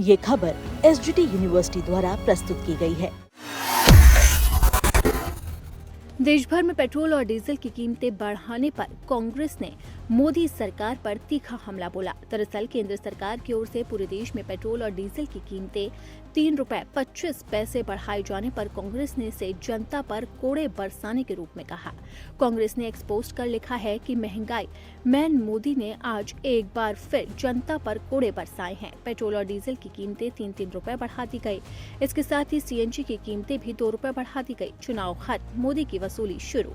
ये खबर SGT university द्वारा प्रस्तुत की गई है। देश भर में पेट्रोल और डीजल की कीमतें बढ़ाने पर कांग्रेस ने मोदी सरकार पर तीखा हमला बोला। दरअसल केंद्र सरकार की ओर से पूरे देश में पेट्रोल और डीजल की कीमतें ₹3.25 बढ़ाए जाने पर कांग्रेस ने इसे जनता पर कोड़े बरसाने के रूप में कहा। कांग्रेस ने एक्स पोस्ट कर लिखा है कि महंगाई मैन मोदी ने आज एक बार फिर जनता पर कोड़े बरसाए हैं। पेट्रोल और डीजल की कीमतें ₹3 बढ़ा दी गई। इसके साथ ही सीएनजी की कीमतें भी ₹2 बढ़ा दी गई। चुनाव खत्म, मोदी की वसूली शुरू।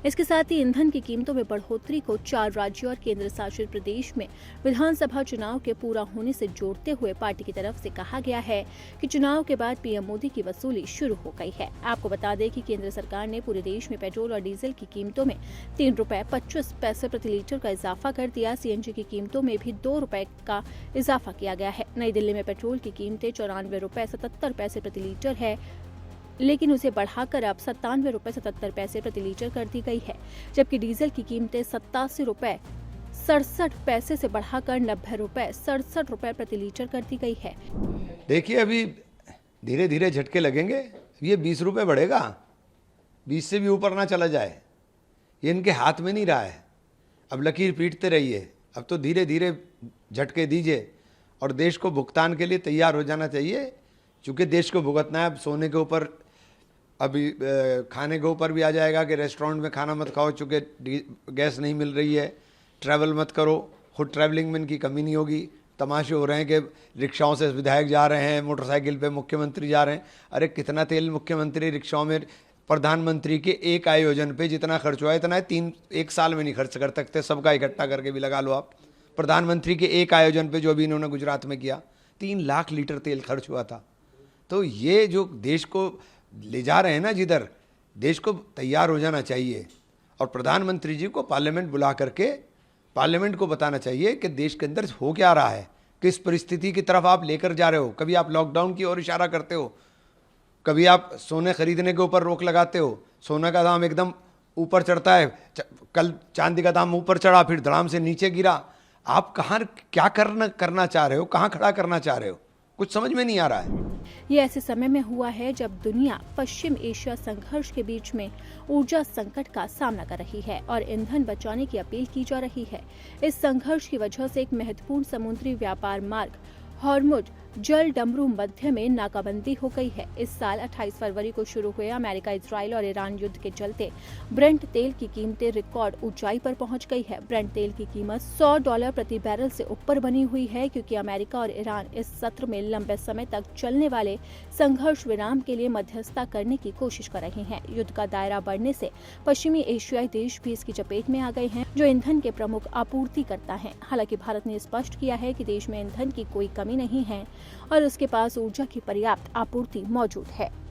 इसके साथ ही ईंधन की कीमतों में बढ़ोतरी को 4 राज्यों और केंद्र शासित प्रदेश में विधानसभा चुनाव के पूरा होने से जोड़ते हुए पार्टी की तरफ से कहा गया है कि चुनाव के बाद पीएम मोदी की वसूली शुरू हो गई है। आपको बता दें कि केंद्र सरकार ने पूरे देश में पेट्रोल और डीजल की कीमतों में ₹3.25 प्रति लीटर का इजाफा कर दिया। सीएनजी की कीमतों में भी ₹2 का इजाफा किया गया है। नई दिल्ली में पेट्रोल की कीमतें ₹94.77 प्रति लीटर है, लेकिन उसे बढ़ाकर अब ₹97.77 प्रति लीटर कर दी गई है, जबकि डीजल की कीमतें ₹87.67 से बढ़ाकर ₹90.67 प्रति लीटर कर दी गई है। देखिए, अभी धीरे धीरे झटके लगेंगे। ये ₹20 बढ़ेगा, 20 से भी ऊपर ना चला जाए, ये इनके हाथ में नहीं रहा है। अब लकीर पीटते रहिए, अब तो धीरे धीरे झटके दीजिए और देश को भुगतान के लिए तैयार हो जाना चाहिए। चूँकि देश को भुगतना है, अब सोने के ऊपर, अभी खाने के ऊपर भी आ जाएगा कि रेस्टोरेंट में खाना मत खाओ चूँकि गैस नहीं मिल रही है, ट्रैवल मत करो। खुद ट्रैवलिंग में इनकी कमी नहीं होगी। तमाशे हो रहे हैं कि रिक्शाओं से विधायक जा रहे हैं, मोटरसाइकिल पे मुख्यमंत्री जा रहे हैं। अरे कितना तेल मुख्यमंत्री रिक्शाओं में, प्रधानमंत्री के एक आयोजन पे जितना खर्च हुआ है इतना एक साल में नहीं खर्च कर सकते। सबका इकट्ठा करके भी लगा लो आप। प्रधानमंत्री के एक आयोजन पे जो भी इन्होंने गुजरात में किया, 3 लाख लीटर तेल खर्च हुआ था। तो ये जो देश को ले जा रहे हैं ना, जिधर देश को तैयार हो जाना चाहिए और प्रधानमंत्री जी को पार्लियामेंट बुला करके पार्लियामेंट को बताना चाहिए कि देश के अंदर हो क्या रहा है, किस परिस्थिति की तरफ आप लेकर जा रहे हो। कभी आप लॉकडाउन की ओर इशारा करते हो, कभी आप सोने खरीदने के ऊपर रोक लगाते हो, सोना का दाम एकदम ऊपर चढ़ता है, कल चांदी का दाम ऊपर चढ़ा फिर धड़ाम से नीचे गिरा। आप कहाँ क्या करना चाह रहे हो, कहाँ खड़ा करना चाह रहे हो, कुछ समझ में नहीं आ रहा है। ये ऐसे समय में हुआ है जब दुनिया पश्चिम एशिया संघर्ष के बीच में ऊर्जा संकट का सामना कर रही है और ईंधन बचाने की अपील की जा रही है। इस संघर्ष की वजह से एक महत्वपूर्ण समुद्री व्यापार मार्ग हॉर्मुज जल डमरू मध्य में नाकाबंदी हो गई है। इस साल 28 फरवरी को शुरू हुए अमेरिका, इजराइल और ईरान युद्ध के चलते ब्रेंट तेल की कीमतें रिकॉर्ड ऊंचाई पर पहुंच गई है। ब्रेंट तेल की कीमत $100 प्रति बैरल से ऊपर बनी हुई है, क्योंकि अमेरिका और ईरान इस सत्र में लंबे समय तक चलने वाले संघर्ष विराम के लिए मध्यस्थता करने की कोशिश कर रहे हैं। युद्ध का दायरा बढ़ने से पश्चिमी एशियाई देश भी इसकी चपेट में आ गए हैं, जो ईंधन के प्रमुख आपूर्तिकर्ता हैं। हालांकि भारत ने स्पष्ट किया है कि देश में ईंधन की कोई कमी नहीं है और उसके पास ऊर्जा की पर्याप्त आपूर्ति मौजूद है।